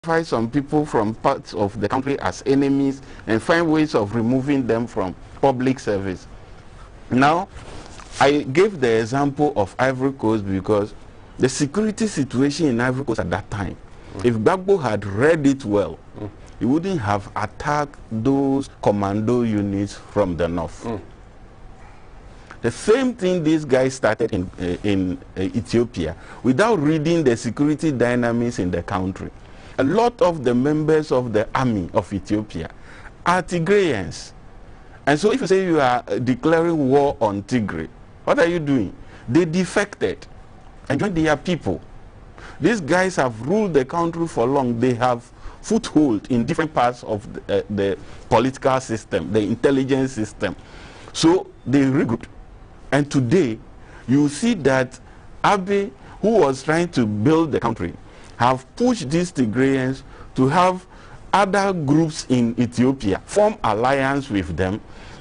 some people from parts of the country as enemies and find ways of removing them from public service. Now, I gave the example of Ivory Coast because the security situation in Ivory Coast at that time, if Gbagbo had read it well, he wouldn't have attacked those commando units from the north. The same thing this guy started in Ethiopia without reading the security dynamics in the country. A lot of the members of the army of Ethiopia are Tigrayans. And so if you say you are declaring war on Tigray, what are you doing? They defected and joined their people. These guys have ruled the country for long. They have foothold in different parts of the political system, the intelligence system. So they regrouped. And today, you see that Abiy, who was trying to build the country, have pushed these Tigrayans to have other groups in Ethiopia form alliance with them.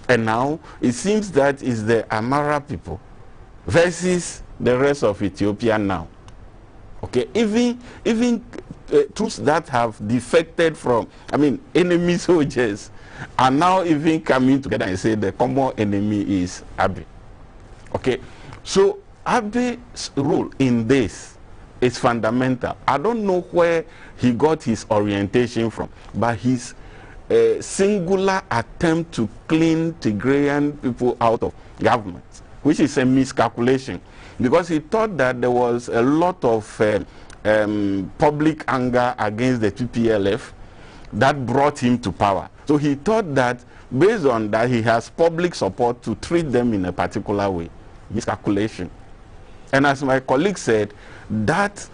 And now it seems that is the Amara people versus the rest of Ethiopia now. Okay, even troops that have defected from, enemy soldiers are now even coming together and say the common enemy is Abiy. Okay, so Abiy's role in this is fundamental. I don't know where he got his orientation from, but his singular attempt to clean Tigrayan people out of government, which is a miscalculation, because he thought that there was a lot of public anger against the TPLF that brought him to power. So he thought that based on that he has public support to treat them in a particular way. Miscalculation. And as my colleague said, that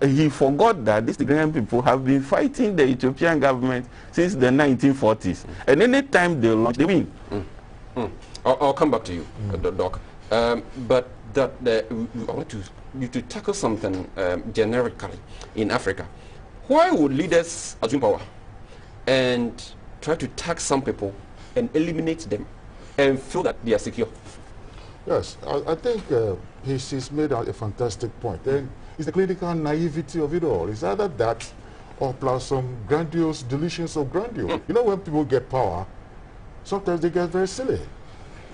he forgot that these Tigrayan people have been fighting the Ethiopian government since the 1940s. And any time they launch, they win. I'll come back to you, Doc. But I want you to tackle something generically in Africa. Why would leaders assume power and try to tax some people and eliminate them and feel that they are secure? Yes, I think he's made a fantastic point. And it's the clinical naivety of it all. It's either that or plus some grandiose delusions of grandeur. You know, when people get power, sometimes they get very silly.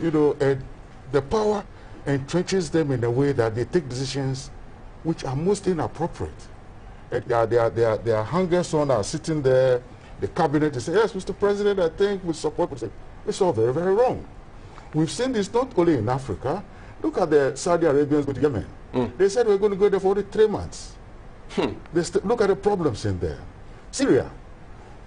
You know, and the power entrenches them in a way that they take decisions which are most inappropriate. And their hangers on are sitting there, the cabinet is saying, yes, Mr. President, I think we support. It's all very, very wrong. We've seen this not only in Africa. Look at the Saudi Arabians with Yemen. They said we're going to go there for only 3 months. Look at the problems in there. Syria,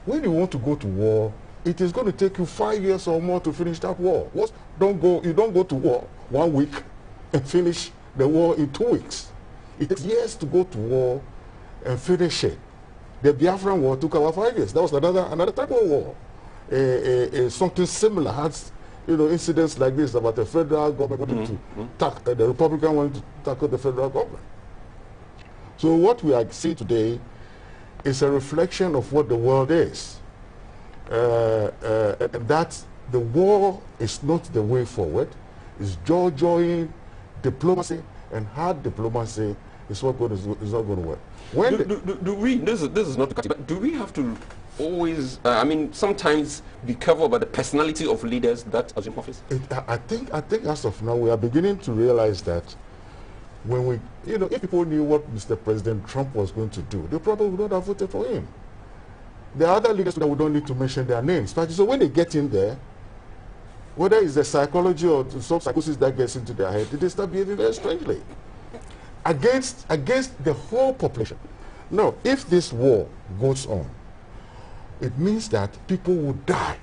when you want to go to war, it is going to take you 5 years or more to finish that war. You don't go to war 1 week and finish the war in 2 weeks. It takes years to go to war and finish it. The Biafran war took about 5 years. That was another type of war. Something similar has, incidents like this about the federal government wanting to tackle, the Republican wanting to tackle the federal government. So what we are seeing today is a reflection of what the world is. And that the war is not the way forward. It's jaw-jawing diplomacy, and hard diplomacy is not going to work. This is not the question, but do we have to always, sometimes be careful about the personality of leaders that assume office? I think as of now, we are beginning to realize that when we, if people knew what Mr. President Trump was going to do, they probably would not have voted for him. There are other leaders that we don't need to mention their names. So when they get in there, whether it's the psychology or some psychosis that gets into their head, they start behaving very strangely against the whole population. Now, if this war goes on, it means that people will die.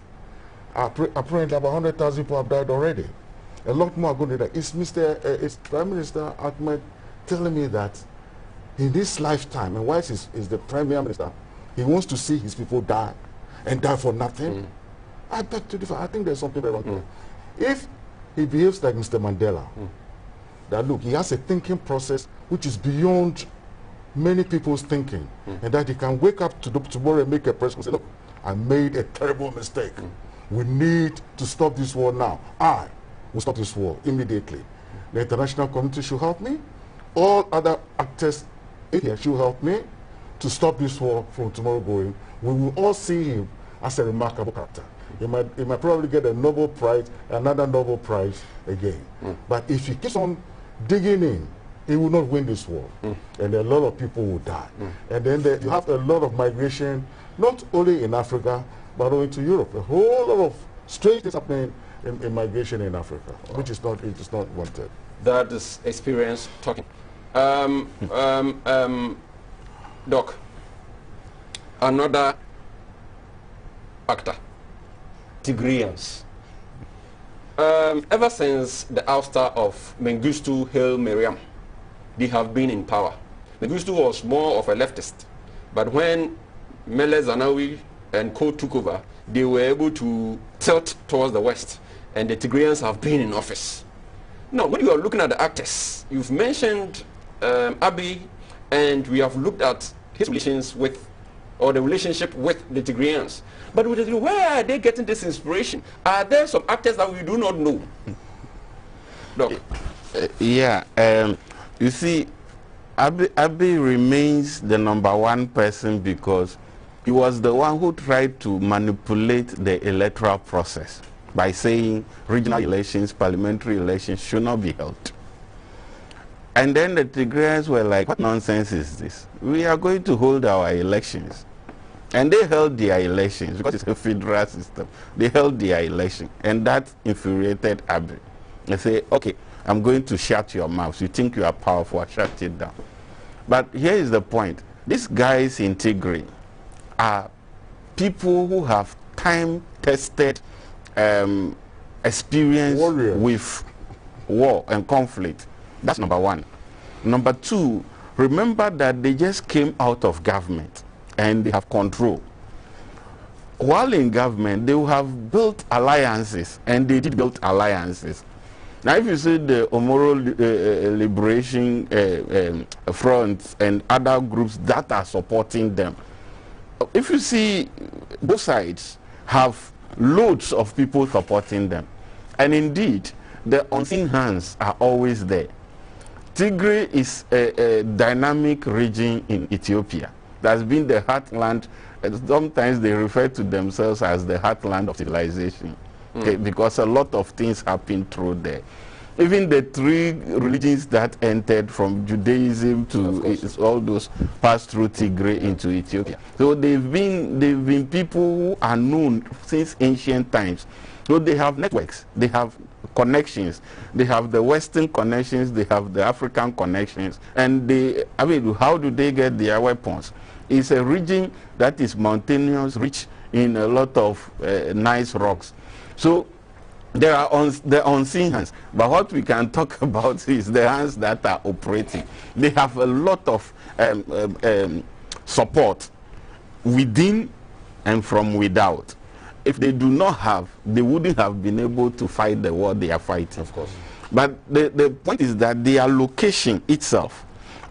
Apparently, about 100,000 people have died already. A lot more are going to die. It's Prime Minister Ahmed telling me that in this lifetime, and whilst he's the Prime Minister, he wants to see his people die and die for nothing. I beg to differ. I think there's something very wrong there. If he behaves like Mr. Mandela, that look, he has a thinking process which is beyond many people's thinking, and that he can wake up tomorrow and make a press conference and say, look, I made a terrible mistake. We need to stop this war now. I will stop this war immediately. The international community should help me. All other actors here should help me. to stop this war from tomorrow going, we will all see him as a remarkable character. He might probably get a Nobel Prize, another Nobel Prize again. But if he keeps on digging in, he will not win this war. And a lot of people will die. And then you have a lot of migration, not only in Africa, but also into Europe. A whole lot of strange things happening in migration in Africa, which is not wanted. That is experience talking. Doc, another factor, Tigrayans. Ever since the ouster of Mengistu Haile Mariam, they have been in power. Mengistu was more of a leftist, but when Mele Zenawi and co took over, they were able to tilt towards the west, and the Tigrayans have been in office. Now, when you are looking at the actors, you've mentioned Abiy, and we have looked at his relations with, or the relationship with the Tigrayans. But where are they getting this inspiration? Are there some actors that we do not know? Doc? You see, Abiy remains the #1 person because he was the one who tried to manipulate the electoral process by saying regional elections, parliamentary elections should not be held. And then the Tigrayans were like, what nonsense is this? We are going to hold our elections. And they held their elections because it's a federal system. They held their election, and that infuriated Abiy. They say, okay, I'm going to shut your mouth. You think you are powerful, shut it down. But here is the point. These guys in Tigray are people who have time-tested experience with war and conflict. That's #1. #2, remember that they just came out of government and they have control. While in government, they will have built alliances, and they did build alliances. Now, if you see the Omoro Liberation Front and other groups that are supporting them, if you see both sides have loads of people supporting them. And indeed, the unseen hands are always there. Tigray is a dynamic region in Ethiopia. That's been the heartland. Sometimes they refer to themselves as the heartland of civilization, because a lot of things happen through there. Even the 3 religions that entered from Judaism to all those passed through Tigray into Ethiopia. So they've been people who are known since ancient times. So they have networks, they have connections, they have the Western connections, they have the African connections, and how do they get their weapons? It's a region that is mountainous, rich in a lot of nice rocks. So there are the unseen hands, but what we can talk about is the hands that are operating. They have a lot of support within and from without. If they do not have, they wouldn't have been able to fight the war they are fighting. Of course. But the point is that their location itself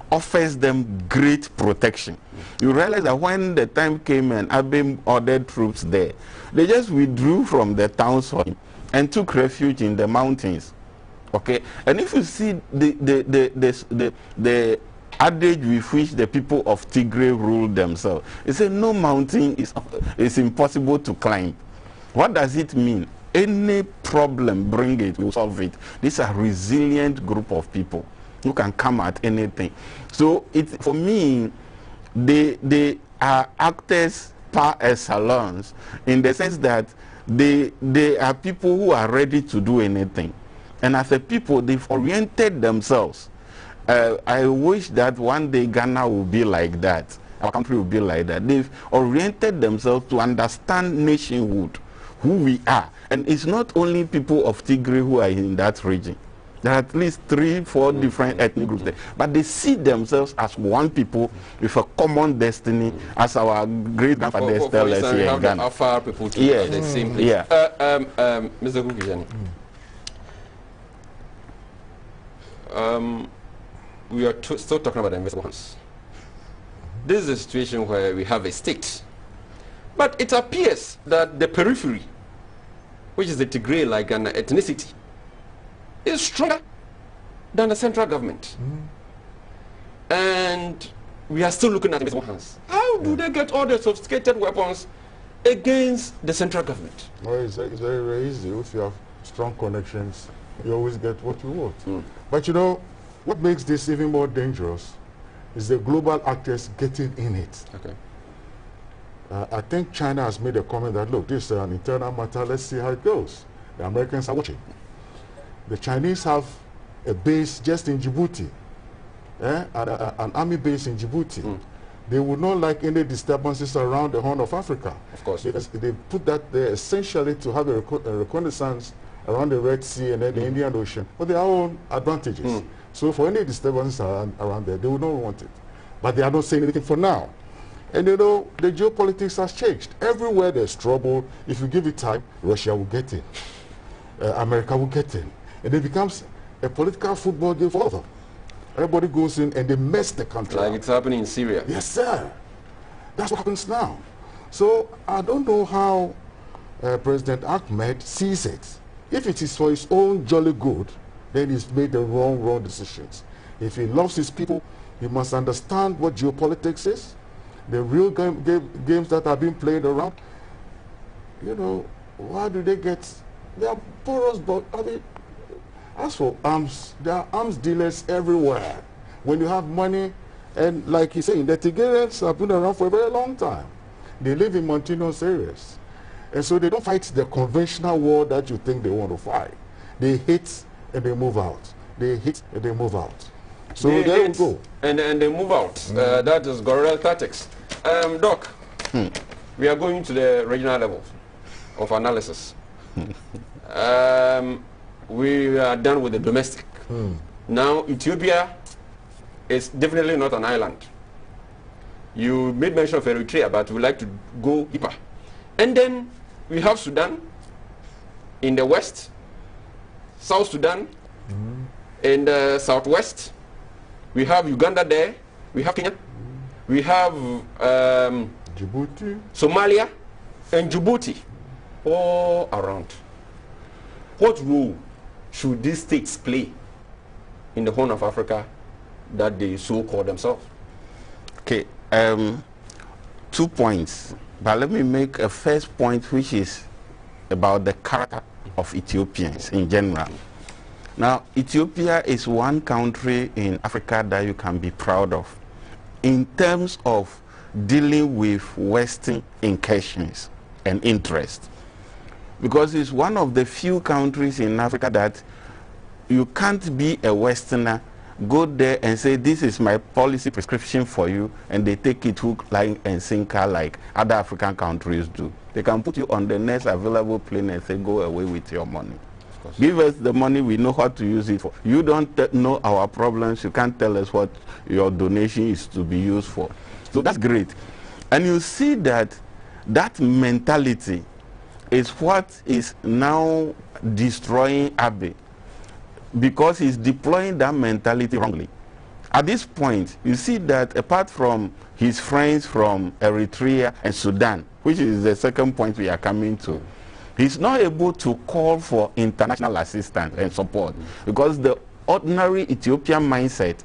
offers them great protection. You realize that when the time came and Abiy ordered troops there, they just withdrew from the towns and took refuge in the mountains. Okay? And if you see the adage with which the people of Tigray rule themselves, they say no mountain is impossible to climb. What does it mean? Any problem, bring it, we'll solve it. These are resilient group of people who can come at anything. So for me, they are actors par excellence, in the sense that they are people who are ready to do anything. And as a people, they've oriented themselves. I wish that one day Ghana will be like that. Our country will be like that. They've oriented themselves to understand nationhood, who we are. And it's not only people of Tigray who are in that region. There are at least 3-4 different ethnic groups there. But they see themselves as one people with a common destiny, as our great-grandfathers tell us here in Ghana. Afar people too, the same place. Yeah. Mr. Gugijani, we are still talking about the invisible hands. This is a situation where we have a state. But it appears that the periphery, which is the Tigray like an ethnicity, is stronger than the central government. And we are still looking at invisible hands. How do they get all the sophisticated weapons against the central government? Well, it's very, very easy. If you have strong connections, you always get what you want. But you know, what makes this even more dangerous is the global actors getting in it. Okay. I think China has made a comment that, look, this is an internal matter, let's see how it goes. The Americans are watching. The Chinese have a base just in Djibouti, an army base in Djibouti. They would not like any disturbances around the Horn of Africa. Of course. They put that there essentially to have a reconnaissance around the Red Sea and then the Indian Ocean for their own advantages. So for any disturbance around there, they would not want it. But they are not saying anything for now. And you know, the geopolitics has changed. Everywhere there's trouble, if you give it time, Russia will get in. America will get in. And it becomes a political football game for them. Everybody goes in and they mess the country Like up. it's happening in Syria. Yes, sir. That's what happens now. So I don't know how President Ahmed sees it. If it is for his own jolly good, then he's made the wrong decisions. If he loves his people, he must understand what geopolitics is, the real games that are being played around. You know, why do they get... They are porous, but I mean, as for arms, there are arms dealers everywhere. When you have money, and like he's saying, the Tigrayans have been around for a very long time. They live in mountainous areas. And so they don't fight the conventional war that you think they want to fight. They hit and they move out. They hit and they move out. So They there we hit go. And they move out. That is guerrilla tactics. Doc, we are going to the regional level of analysis. We are done with the domestic. Now, Ethiopia is definitely not an island. You made mention of Eritrea, but we like to go deeper. And then we have Sudan in the west, South Sudan in the southwest. We have Uganda there. We have Kenya. We have Djibouti. Somalia and Djibouti all around. What role should these states play in the Horn of Africa that they so call themselves? Okay, 2 points. But let me make a first point, which is about the character of Ethiopians in general. Now, Ethiopia is one country in Africa that you can be proud of in terms of dealing with Western incursions and interests. Because it's one of the few countries in Africa that you can't be a Westerner, go there and say, this is my policy prescription for you, and they take it hook, line, and sinker like other African countries do. They can put you on the next available plane and say, go away with your money. Give us the money, we know what to use it for. You don't know our problems, you can't tell us what your donation is to be used for. So that's great. And you see that that mentality is what is now destroying Abiy, because he's deploying that mentality wrongly. At this point, you see that apart from his friends from Eritrea and Sudan, which is the second point we are coming to, he's not able to call for international assistance and support, because the ordinary Ethiopian mindset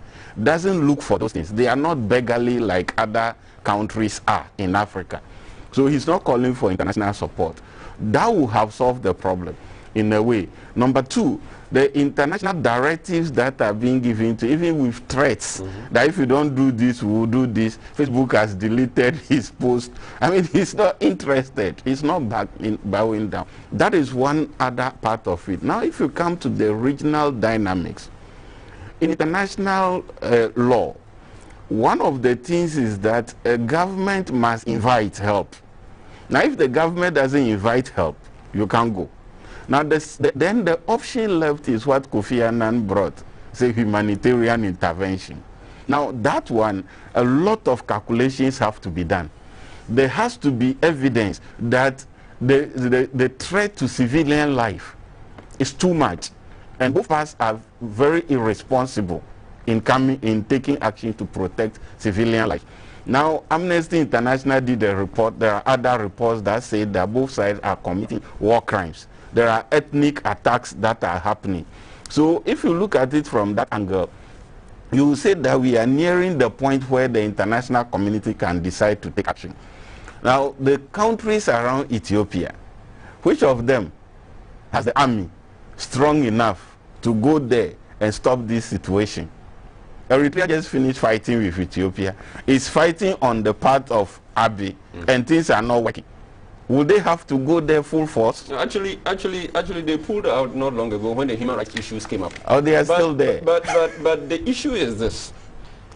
doesn't look for those things. They are not beggarly like other countries are in Africa. So he's not calling for international support. That will have solved the problem in a way. Number two, the international directives that are being given to, even with threats, that if you don't do this, we will do this. Facebook has deleted his post. I mean, he's not interested. He's not bowing down. That is one other part of it. Now, if you come to the regional dynamics, in international law, one of the things is that a government must invite help. Now, if the government doesn't invite help, you can't go. Now, then the option left is what Kofi Annan brought, say humanitarian intervention. Now, that one, a lot of calculations have to be done. There has to be evidence that the threat to civilian life is too much, and both parts are very irresponsible in taking action to protect civilian life. Now, Amnesty International did a report. There are other reports that say that both sides are committing war crimes. There are ethnic attacks that are happening. So if you look at it from that angle, you will say that we are nearing the point where the international community can decide to take action. Now, the countries around Ethiopia, which of them has the army strong enough to go there and stop this situation? Eritrea just finished fighting with Ethiopia. It's fighting on the part of Abiy, and things are not working. Will they have to go there full force? No, actually, they pulled out not long ago when the human rights issues came up. Oh, they are still there. But the issue is this: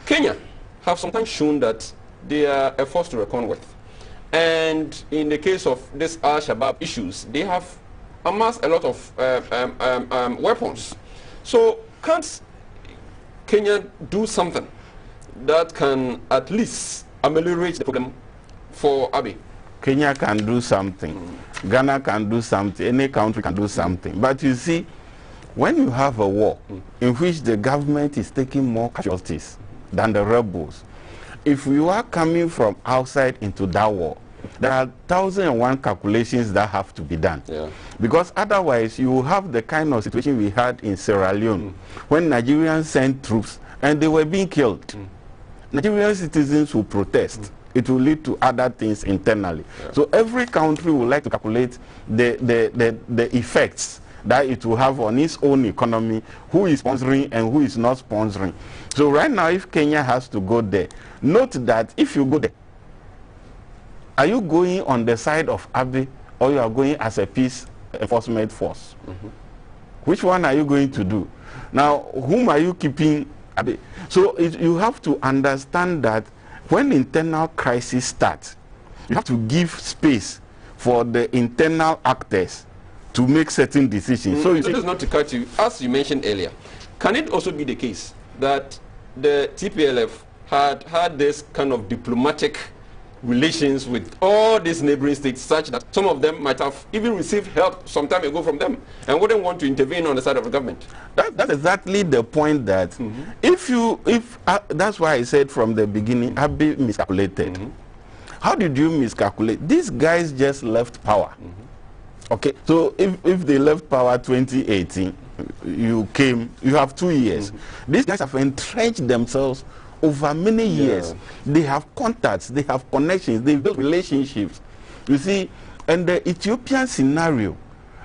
Kenya have sometimes shown that they are a force to reckon with, and in the case of this Al-Shabaab issues, they have amassed a lot of weapons. So can't Kenya do something that can at least ameliorate the problem for Abiy? Kenya can do something. Ghana can do something. Any country can do something. But you see, when you have a war in which the government is taking more casualties than the rebels, if you are coming from outside into that war, there are 1,001 calculations that have to be done. Yeah. Because otherwise, you will have the kind of situation we had in Sierra Leone when Nigerians sent troops and they were being killed. Nigerian citizens will protest. It will lead to other things internally. Yeah. So every country would like to calculate the effects that it will have on its own economy, who is sponsoring and who is not sponsoring. So right now, if Kenya has to go there, note that if you go there, are you going on the side of Abiy or you are going as a peace enforcement force? Which one are you going to do? Now, whom are you keeping Abiy? So you have to understand that when internal crisis starts, you have to give space for the internal actors to make certain decisions. So it is not to cut you, as you mentioned earlier, can it also be the case that the TPLF had this kind of diplomatic relations with all these neighboring states such that some of them might have even received help some time ago from them and wouldn't want to intervene on the side of the government? That's exactly the point that that's why I said from the beginning, Abiy miscalculated. How did you miscalculate? These guys just left power. Okay, so if they left power 2018, you have 2 years. These guys have entrenched themselves over many years. They have contacts, they have connections, they build relationships. You see, and the Ethiopian scenario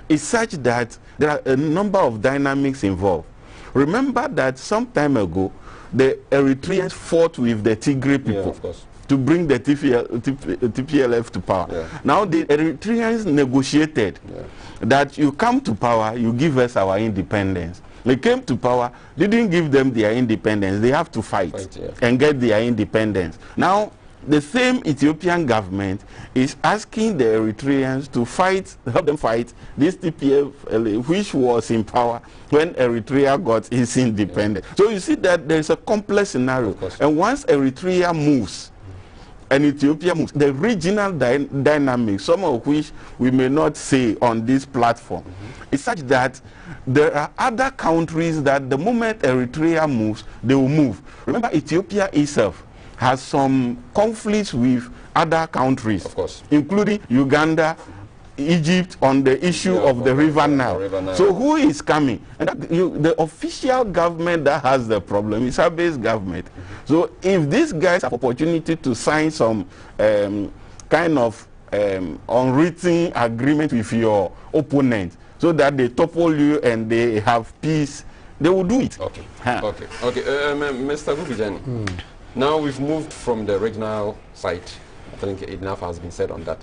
is such that there are a number of dynamics involved. Remember that some time ago, the Eritreans fought with the Tigray people to bring the TPLF to power. Now the Eritreans negotiated that you come to power, you give us our independence. They came to power, didn't give them their independence. They have to fight and get their independence. Now, the same Ethiopian government is asking the Eritreans to fight, help them fight this TPLF, which was in power when Eritrea got its independence. So you see that there's a complex scenario. And once Eritrea moves, and Ethiopia moves, the regional dynamics, some of which we may not say on this platform, is such that there are other countries that the moment Eritrea moves, they will move. Remember, Ethiopia itself has some conflicts with other countries, including Uganda, Egypt, on the issue of the River Nile. So who is coming? And the official government that has the problem is Abiy's government. So if these guys have opportunity to sign some kind of unwritten agreement with your opponent so that they topple you and they have peace, they will do it. Mr. Gubijani, now we've moved from the regional side. I think enough has been said on that.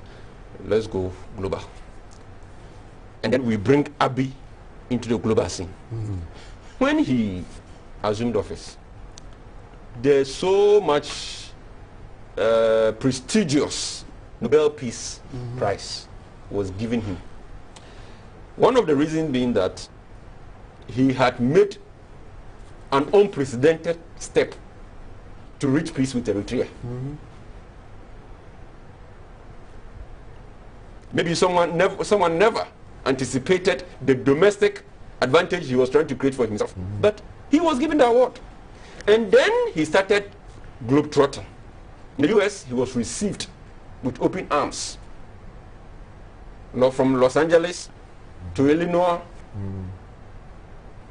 Let's go global. And then we bring Abiy into the global scene. When he assumed office, there's so much prestigious Nobel Peace Prize was given him. One of the reasons being that he had made an unprecedented step to reach peace with Eritrea. Maybe someone never anticipated the domestic advantage he was trying to create for himself. But he was given the award. And then he started globetrotting. In the US, he was received with open arms. From Los Angeles to Illinois,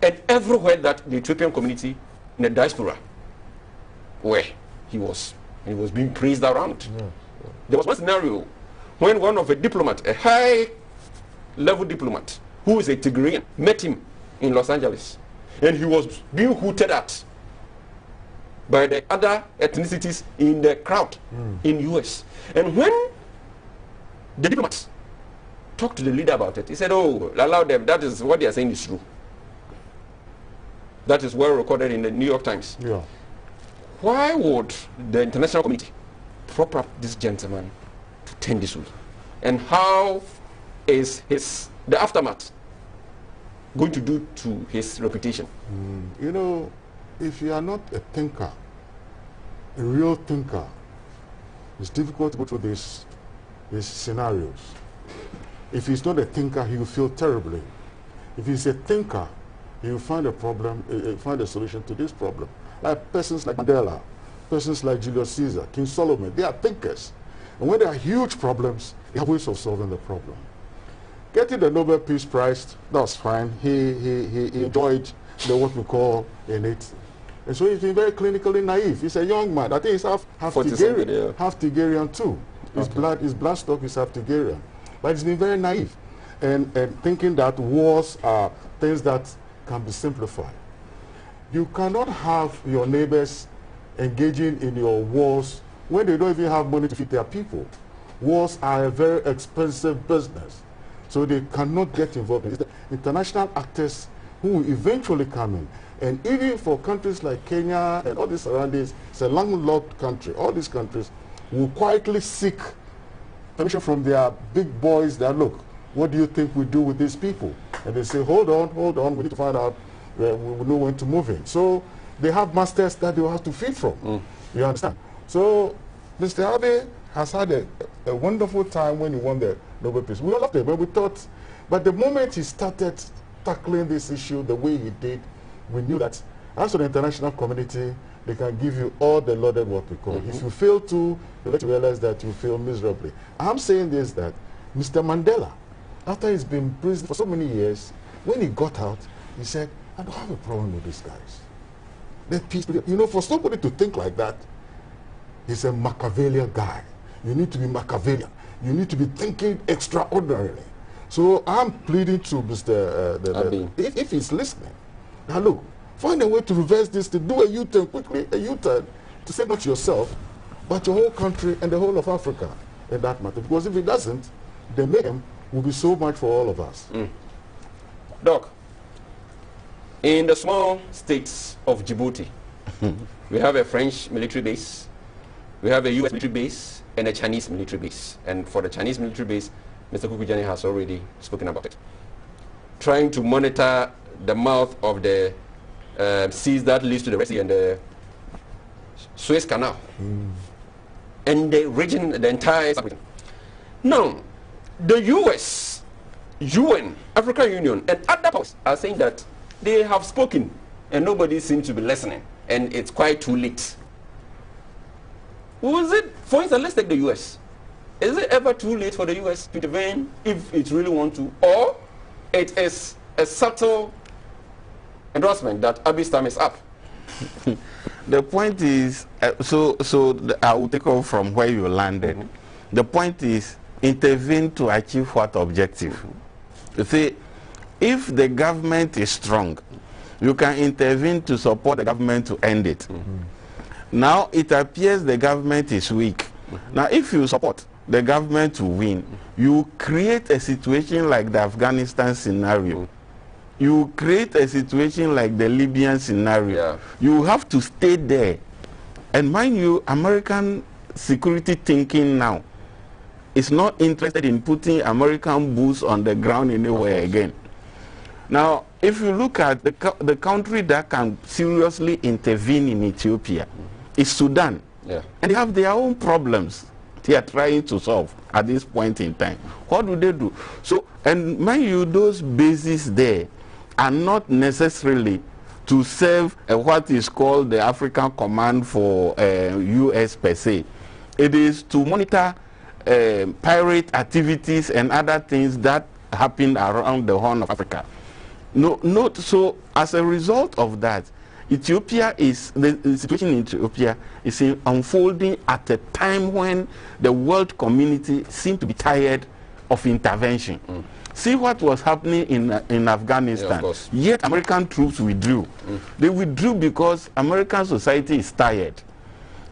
and everywhere that the Ethiopian community in the diaspora where he was being praised around. Yeah. There was one scenario when one of a diplomat, a high-level diplomat, who is a Tigrayan, met him in Los Angeles, and he was being hooted at by the other ethnicities in the crowd in US. And when the diplomat talked to the leader about it, he said, "Oh, allow them. That is what they are saying is true." That is well recorded in the New York Times. Yeah. Why would the international community prop up this gentleman to turn this way? And how is the aftermath going to do to his reputation? You know, if you are not a thinker, a real thinker, it's difficult to go through these scenarios. If he's not a thinker, he will feel terribly. If he's a thinker, he will find a problem, find a solution to this problem. Like persons like Mandela, persons like Julius Caesar, King Solomon, they are thinkers. And when there are huge problems, they have ways of solving the problem. Getting the Nobel Peace Prize, that's fine. He enjoyed what we call innate. And so he's been very clinically naive. He's a young man. I think he's half Tigerian, yeah. half Tigerian too. His blood stock is half Tigerian. But he's been very naive and thinking that wars are things that can be simplified. You cannot have your neighbors engaging in your wars when they don't even have money to feed their people. Wars are a very expensive business, so they cannot get involved in it. International actors who will eventually come in. And even for countries like Kenya and all these surroundings, it's a landlocked country. All these countries will quietly seek permission from their big boys that, look, what do you think we do with these people? And they say, hold on, we need to find out, we know when to move in. So they have masters that they will have to feed from. You understand? So Mr. Abe has had a wonderful time when he won the Nobel Peace. We all loved him, but we thought, but the moment he started tackling this issue the way he did, we knew that as for the international community, they can give you all the lauded what we call. If you fail to, you let you realize that you fail miserably. I'm saying this, that Mr. Mandela, after he's been in prison for so many years, when he got out, he said, I don't have a problem with these guys. They're peaceful. You know, for somebody to think like that, he's a Machiavellian guy. You need to be Machiavellian. You need to be thinking extraordinarily. So I'm pleading to Mr. If he's listening, now look, find a way to reverse this, to do a U-turn quickly, a U-turn, to save not yourself, but your whole country and the whole of Africa in that matter. Because if he doesn't, the mayhem will be so much for all of us. Doc, in the small states of Djibouti, we have a French military base, we have a US military base, and a Chinese military base. And for the Chinese military base, Mr. Kukujani has already spoken about it. Trying to monitor the mouth of the seas that leads to the Red Sea and the Suez Canal. And the region, the entire region. Now, the US, UN, African Union, and other powers are saying that they have spoken and nobody seems to be listening, and it's quite too late. Was it, for instance, let's take the US. Is it ever too late for the US to intervene if it really wants to? Or it is a subtle endorsement that Abi's time is up? The point is, I will take off from where you landed. The point is, intervene to achieve what objective? You see, if the government is strong, you can intervene to support the government to end it. Now it appears the government is weak. Now if you support the government to win, you create a situation like the Afghanistan scenario. You create a situation like the Libyan scenario. You have to stay there. And mind you, American security thinking now is not interested in putting American boots on the ground anywhere again. Now, if you look at the country that can seriously intervene in Ethiopia, is Sudan. And they have their own problems they are trying to solve at this point in time. What do they do? So, and mind you, those bases there are not necessarily to serve what is called the African Command for US per se. It is to monitor pirate activities and other things that happen around the Horn of Africa. So as a result of that, Ethiopia is, the situation in Ethiopia is unfolding at a time when the world community seemed to be tired of intervention. See what was happening in Afghanistan. Yeah, yet American troops withdrew. They withdrew because American society is tired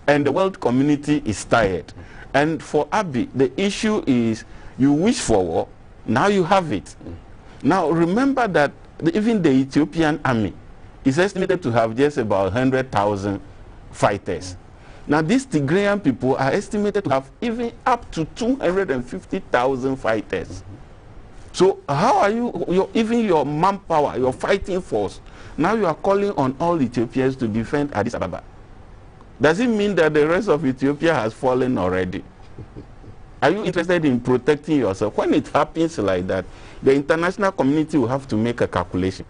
and the world community is tired. And for Abiy, the issue is you wish for war, now you have it. Now remember that even the Ethiopian army is estimated to have just about 100,000 fighters. Now these Tigrayan people are estimated to have even up to 250,000 fighters. So how are you, even your manpower, your fighting force, now you are calling on all Ethiopians to defend Addis Ababa? Does it mean that the rest of Ethiopia has fallen already? Are you interested in protecting yourself? When it happens like that, the international community will have to make a calculation.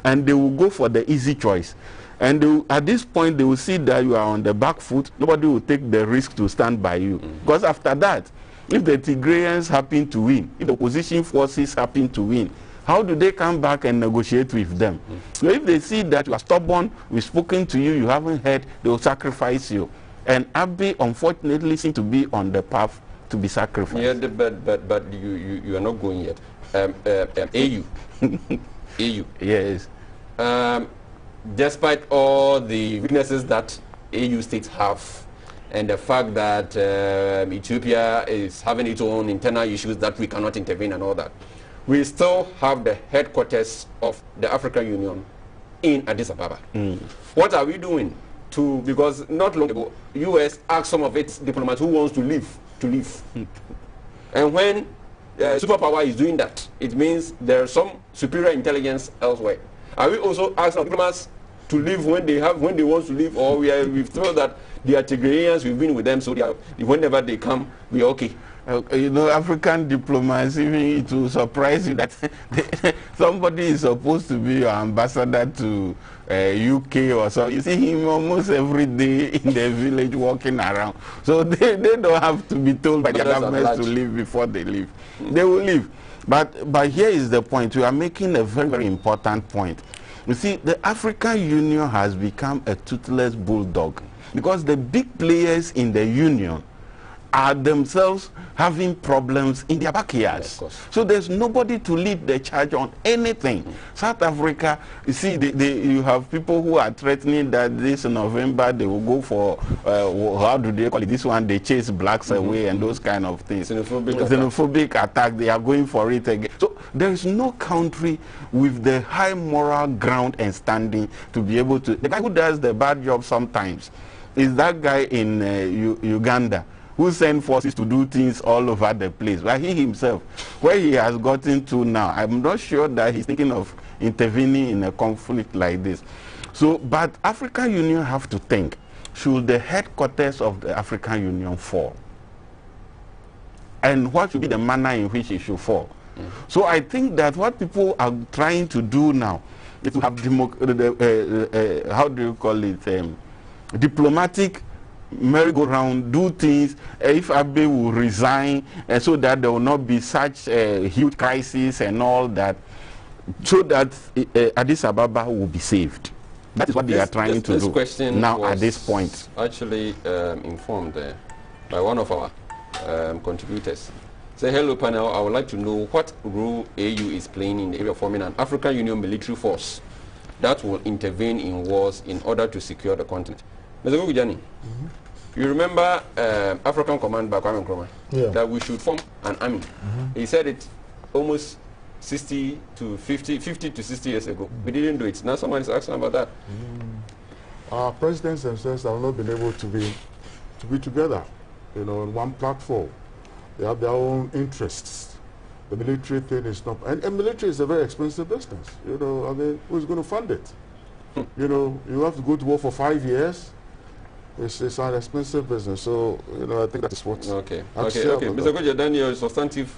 And they will go for the easy choice. And they will, at this point, they will see that you are on the back foot. Nobody will take the risk to stand by you. Because after that, if the Tigrayans happen to win, if the opposition forces happen to win, how do they come back and negotiate with them? So if they see that you are stubborn, we've spoken to you, you haven't heard, they will sacrifice you. And Abiy, unfortunately, seems to be on the path to be sacrificed. Yeah, but you are not going yet. AU. AU. Yes. Despite all the weaknesses that AU states have, and the fact that Ethiopia is having its own internal issues that we cannot intervene and all that, we still have the headquarters of the African Union in Addis Ababa. What are we doing to, because not long ago, US asked some of its diplomats who wants to leave, to leave. And when superpower is doing that, it means there is some superior intelligence elsewhere. Are we also asking diplomats to leave when they want to leave, or we've thought that they are Tigrayans, we've been with them, so whenever they come, we are okay? You know, African diplomats, even it will surprise you that somebody is supposed to be your ambassador to UK or so. You see him almost every day in the village walking around. So they don't have to be told by the governments to leave before they leave. They will leave. But here is the point. We are making a very, very important point. You see, the African Union has become a toothless bulldog because the big players in the Union are themselves having problems in their backyards. Yeah, so there's nobody to lead the charge on anything. South Africa, you see, you have people who are threatening that this November they will go for, how do they call it, this one, they chase blacks away and those kind of things. Xenophobic attack, they are going for it again. So there is no country with the high moral ground and standing to be able to, the guy who does the bad job sometimes is that guy in Uganda, who send forces to do things all over the place. But he himself, where he has gotten to now, I'm not sure that he's thinking of intervening in a conflict like this. So, but African Union have to think, should the headquarters of the African Union fall? And what should be the manner in which it should fall? So I think that what people are trying to do now is to have, how do you call it, diplomatic merry-go-round, do things. If Abiy will resign, so that there will not be such a huge crisis and all that, so that Addis Ababa will be saved. That is what they are trying to do now at this point. Actually informed by one of our contributors. Say, hello panel, I would like to know what role AU is playing in the area of forming an African Union military force that will intervene in wars in order to secure the continent. Mr. Gugujani, you remember African Command by Kwame Nkrumah, that we should form an army. He said it almost 50 to 60 years ago. We didn't do it. Now someone is asking about that. Our presidents themselves have not been able to be together, you know, on one platform. They have their own interests. The military thing is not, and military is a very expensive business. You know, I mean, who's going to fund it? You know, you have to go to war for 5 years. It's an expensive business, so you know I think that's what. Okay. Mr. Goja, Daniel, substantive.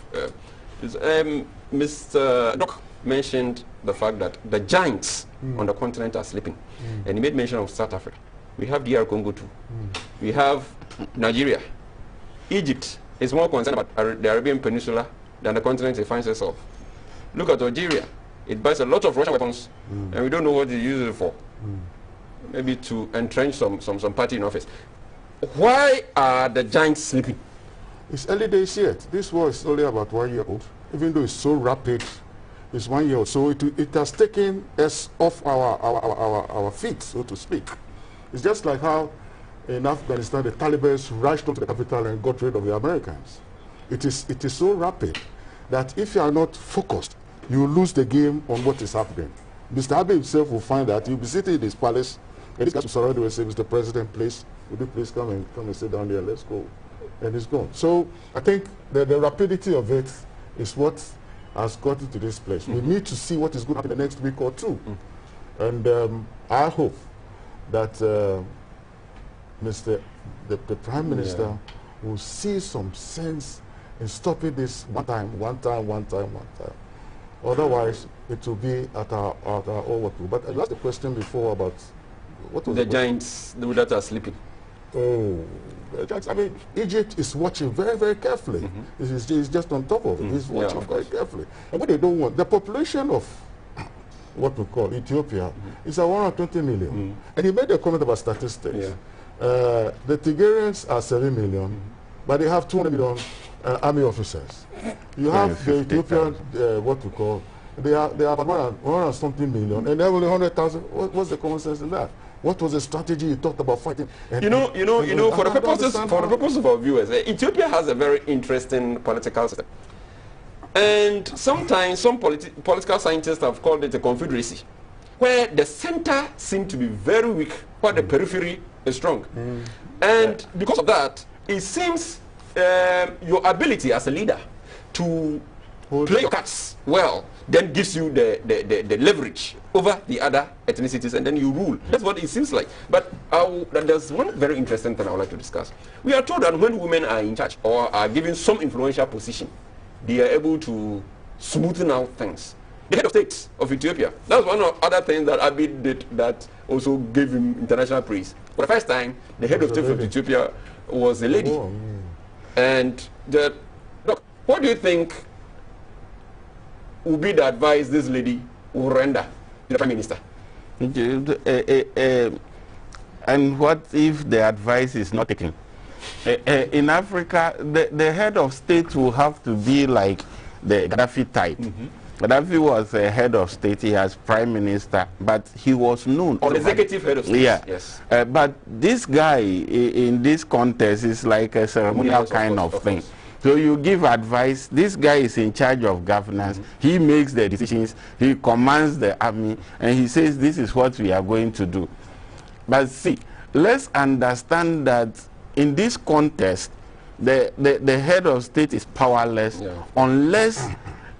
Mr. Doc mentioned the fact that the giants on the continent are sleeping, and he made mention of South Africa. We have DR Congo too. We have Nigeria. Egypt is more concerned about the Arabian Peninsula than the continent it finds itself. Look at Algeria. It buys a lot of Russian weapons, and we don't know what they use it for. maybe to entrench some party in office. Why are the giants sleeping? It's early days yet. This war is only about 1 year old. Even though it's so rapid, it's 1 year old. So it has taken us off our feet, so to speak. It's just like how in Afghanistan the Taliban rushed onto the capital and got rid of the Americans. It is so rapid that if you are not focused, you lose the game on what is happening. Mr. Abe himself will find that he'll be sitting in his palace, and this guy will surround him and say, Mr. President, please, would you please come and sit down there, let's go. And he's gone. So I think the rapidity of it is what has gotten to this place. We need to see what is going to happen in the next week or two. And I hope that the Prime Minister will see some sense in stopping this one time. Otherwise, it will be at our overkill. But I asked the question before about what was the giants that are sleeping. Oh, I mean, Egypt is watching very, very carefully. It's just on top of it. He's watching very carefully. And what they don't want, the population of what we call Ethiopia is at 120 million. And he made a comment about statistics. The Tigrayans are 7 million, but they have 200 million army officers. You have the Ethiopian, what we call, they are about 100 something million, and they have only 100,000. What's the common sense in that? What was the strategy you talked about fighting? And for the purpose of our viewers, Ethiopia has a very interesting political system. And sometimes some political scientists have called it a confederacy, where the center seems to be very weak, while the periphery is strong. And because of that, it seems your ability as a leader to play your cards well then gives you the leverage over the other ethnicities, and then you rule. That's what it seems like. But there's one very interesting thing I would like to discuss. We are told that when women are in charge or are given some influential position, they are able to smoothen out things. The head of state of Ethiopia, that's one of other things that Abiy did that also gave him international praise. For the first time, the head of state of Ethiopia was a lady. And look, what do you think would be the advice this lady will render to the Prime Minister? And what if the advice is not taken? In Africa, the head of state will have to be like the Gaddafi type. Gaddafi was a head of state, he has prime minister, but he was known. Or executive head of state, yes. But this guy, in this contest, is like a ceremonial kind of thing. So you give advice, this guy is in charge of governance, he makes the decisions, he commands the army, and he says this is what we are going to do. But see, let's understand that in this contest, the head of state is powerless unless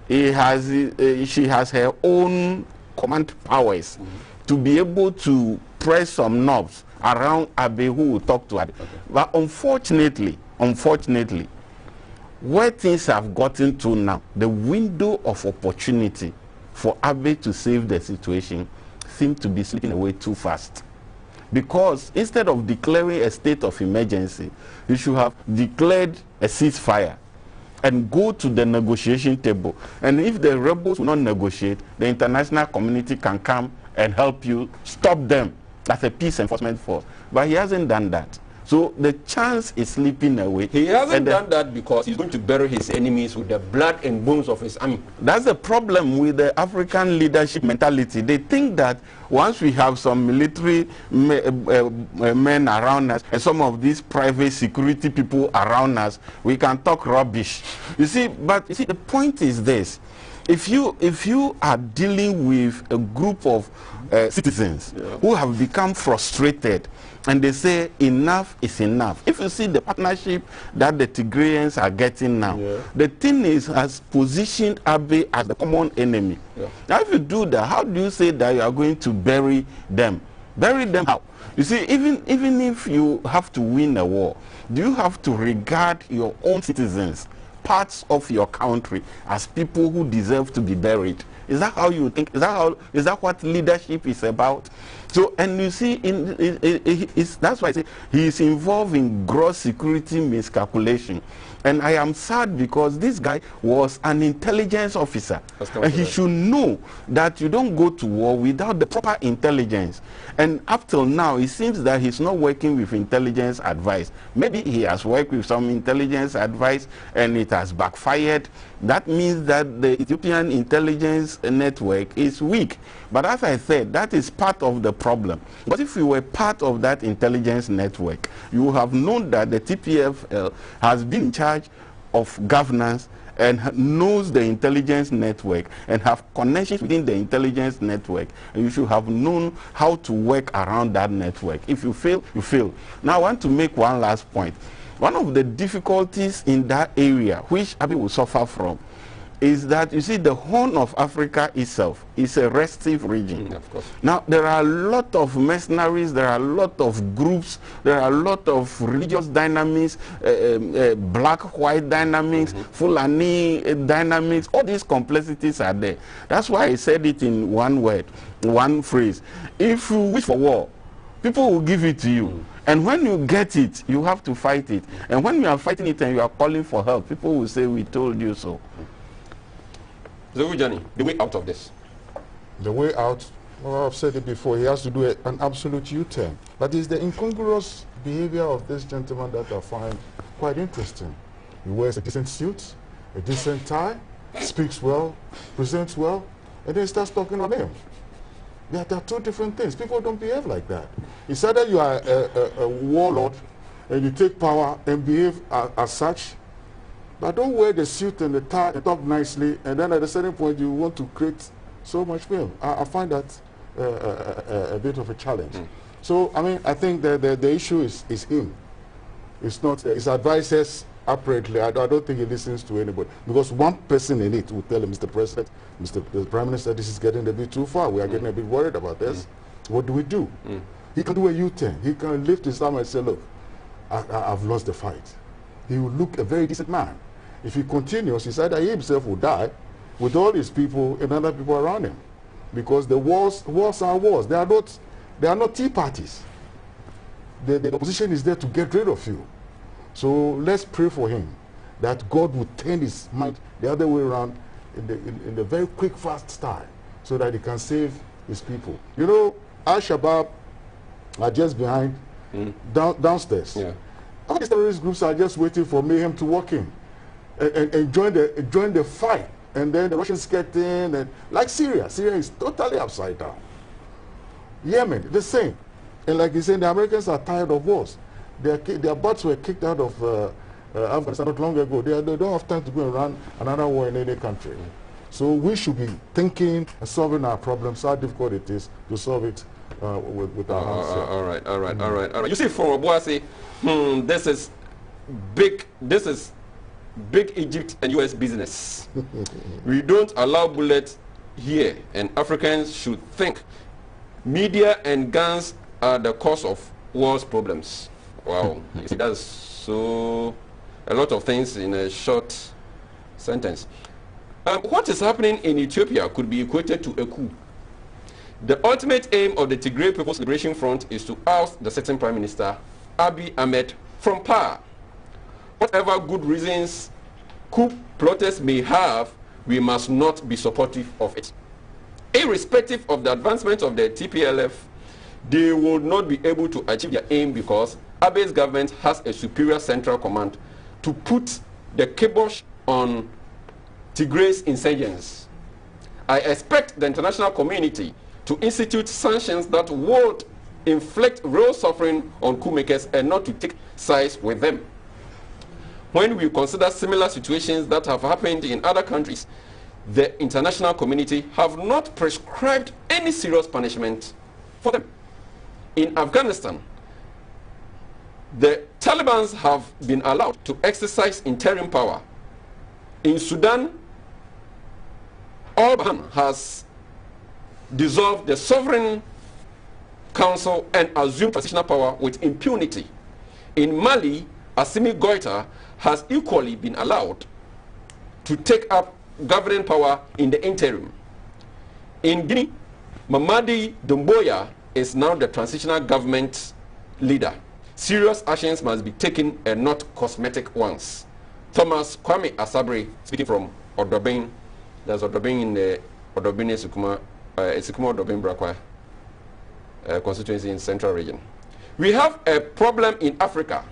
she has her own command powers to be able to press some knobs around Abe, who will talk to her. But unfortunately, where things have gotten to now, the window of opportunity for Abe to save the situation seems to be slipping away too fast. Because instead of declaring a state of emergency, you should have declared a ceasefire and go to the negotiation table. And if the rebels will not negotiate, the international community can come and help you stop them. That's a peace enforcement force. But he hasn't done that. So the chance is slipping away. He hasn't done that because he's going to bury his enemies with the blood and bones of his army. That's the problem with the African leadership mentality. They think that once we have some military men around us and some of these private security people around us, we can talk rubbish. You see, but you see, the point is this. If you are dealing with a group of citizens who have become frustrated, and they say enough is enough. If you see the partnership that the Tigrayans are getting now, the thing has positioned Abe as the common enemy. Now if you do that, how do you say that you are going to bury them? Bury them how? You see, even if you have to win a war, do you have to regard your own citizens, parts of your country, as people who deserve to be buried? Is that how you think? Is that what leadership is about? So, and you see, that's why I say he is involved in gross security miscalculation. And I am sad because this guy was an intelligence officer. And he should know that you don't go to war without the proper intelligence. And up till now, it seems that he's not working with intelligence advice. Maybe he has worked with some intelligence advice and it has backfired. That means that the Ethiopian intelligence network is weak. But as I said, that is part of the problem. But if you were part of that intelligence network, you have known that the TPFL has been in charge of governance and knows the intelligence network and have connections within the intelligence network. And you should have known how to work around that network. If you fail, you fail. Now I want to make one last point. One of the difficulties in that area, which Abiy will suffer from, is that, you see, the Horn of Africa itself is a restive region. Of course. Now, there are a lot of mercenaries, there are a lot of groups, there are a lot of religious dynamics, black-white dynamics, Fulani dynamics. All these complexities are there. That's why I said it in one word, one phrase. If you wish for war, people will give it to you. And when you get it, you have to fight it. And when you are fighting it and you are calling for help, people will say, we told you so. Johnny, the way out of this? The way out, well, I've said it before, he has to do an absolute U-turn. But it's the incongruous behavior of this gentleman that I find quite interesting. He wears a decent suit, a decent tie, speaks well, presents well, and then starts talking on him. There are two different things. People don't behave like that. It's either you are a warlord and you take power and behave as such, but don't wear the suit and the tie and talk nicely, and then at a certain point you want to create so much film. I find that a bit of a challenge. So, I mean, I think the issue is him. It's not his advisors. Apparently, I don't think he listens to anybody, because one person in it will tell him, Mr. President, the Prime Minister, this is getting a bit too far. We are getting a bit worried about this. What do we do? He can do a U-turn. He can lift his arm and say, look, I've lost the fight. He will look a very decent man. If he continues, he said that he himself will die with all his people and other people around him, because the wars are wars. They are not tea parties. The opposition is there to get rid of you. So let's pray for him that God would turn his mind the other way around in the very quick, fast style, so that he can save his people. You know, Al-Shabaab are just behind, downstairs. Yeah. All these terrorist groups are just waiting for mayhem to walk in and join the fight. And then the Russians get in, and like Syria. Syria is totally upside down. Yemen, the same. And like you said, the Americans are tired of wars. Their butts were kicked out of Afghanistan not long ago. They don't have time to go and run another war in any country. So we should be thinking and solving our problems, how difficult it is to solve it with our hands. All right. You see, from Obuasi, this is big Egypt and US business. We don't allow bullets here, and Africans should think media and guns are the cause of war's problems. Wow, you see, that's so a lot of things in a short sentence. What is happening in Ethiopia could be equated to a coup. The ultimate aim of the Tigray People's Liberation Front is to oust the sitting Prime Minister, Abiy Ahmed, from power. Whatever good reasons coup plotters may have, we must not be supportive of it. Irrespective of the advancement of the TPLF, they will not be able to achieve their aim because Abiy's government has a superior central command to put the kibosh on Tigray's insurgents. I expect the international community to institute sanctions that would inflict real suffering on coup makers and not to take sides with them. When we consider similar situations that have happened in other countries, the international community have not prescribed any serious punishment for them. In Afghanistan, the Taliban have been allowed to exercise interim power. In Sudan, Al-Burhan has dissolved the sovereign council and assumed transitional power with impunity. In Mali, Assimi Goïta has equally been allowed to take up governing power in the interim. In Guinea, Mamadi Doumbouya is now the transitional government leader. Serious actions must be taken and not cosmetic ones. Thomas Kwame Asabri, speaking from Odobin. There's Odobin in the Odobin Esukuma Odobin Brakwa constituency in Central Region. We have a problem in Africa.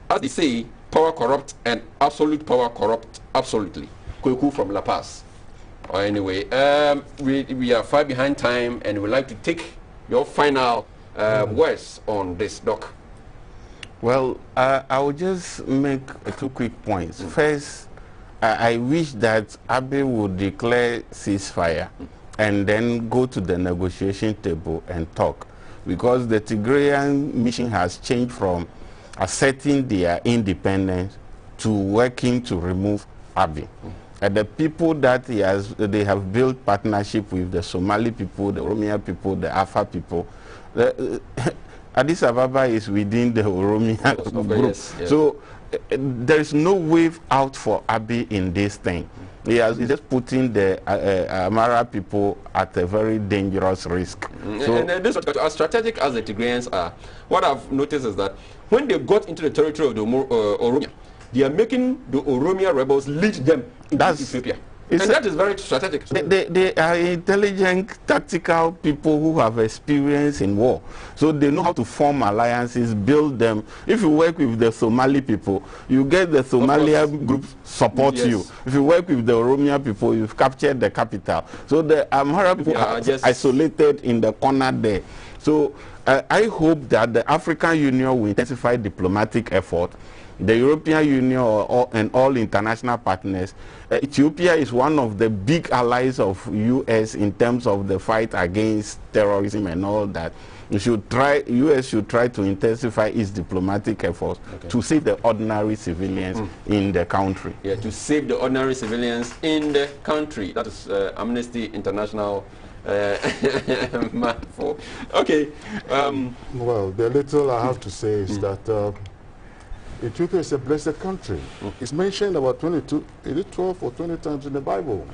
As they say, power corrupt and absolute power corrupt absolutely. Kweku from La Paz. Or anyway, we are far behind time, and we'd like to take your final words on this, Doc. Well, I will just make 2 quick points. First, I wish that Abiy would declare ceasefire and then go to the negotiation table and talk, because the Tigrayan mission has changed from asserting their independence to working to remove Abiy. And the people that they have built partnership with, the Somali people, the Oromia people, the Afar people. Addis Ababa is within the Oromia group. Yes. So there is no way out for Abiy in this thing. He's just putting the Amara people at a very dangerous risk. So, and this, as strategic as the Tigrayans are, what I've noticed is that when they got into the territory of the Oromia, they are making the Oromia rebels lead them into Ethiopia. And that is very strategic. They are intelligent, tactical people who have experience in war. So they know how to form alliances, build them. If you work with the Somali people, you get the Somalia group support you. If you work with the Oromia people, you've captured the capital. So the Amhara people are just isolated in the corner there. So I hope that the African Union will intensify diplomatic effort. The European Union and all international partners. Ethiopia is one of the big allies of U.S. in terms of the fight against terrorism and all that. U.S. should try to intensify its diplomatic efforts to save the ordinary civilians in the country. Yeah, to save the ordinary civilians in the country. That is Amnesty International. Okay. Well, the little I have to say is that Ethiopia is a blessed country. It's mentioned about 12 or 20 times in the Bible.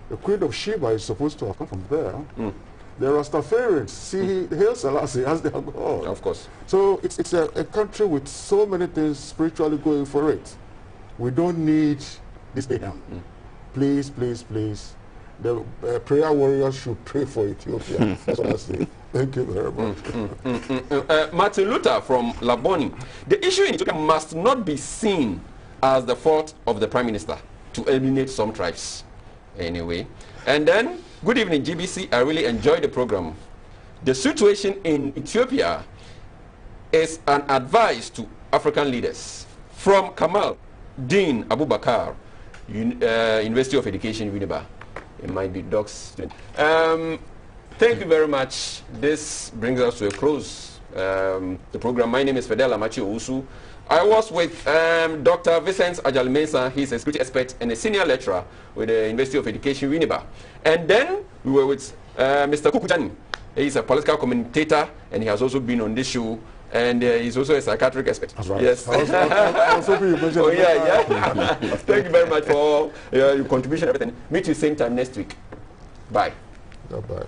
The Queen of Sheba is supposed to have come from there. The Rastafarians see Haile Selassie as their God. Of course. So it's a country with so many things spiritually going for it. We don't need this mayhem. Please, please, please. The prayer warriors should pray for Ethiopia. That's what I say. Thank you very much. Martin Luther from Laboni. The issue in Ethiopia must not be seen as the fault of the Prime Minister to eliminate some tribes. Anyway. And then, good evening, GBC. I really enjoyed the program. The situation in Ethiopia is an advice to African leaders. From Kamal Dean Abubakar, University of Education, Winneba. It might be Doc's student. Thank you very much. This brings us to a close. The program. My name is Fidel Amachi Owusu. I was with Dr. Vincent Ajalmesa. He's a security expert and a senior lecturer with the University of Education, Winneba. And then we were with Mr. Kukujani. He's a political commentator, and he has also been on this show. And he's also a psychiatric expert. That's right. Yes. I was hoping you mentioned yeah. Thank you very much for your contribution and everything. Meet you same time next week. Bye. Bye-bye.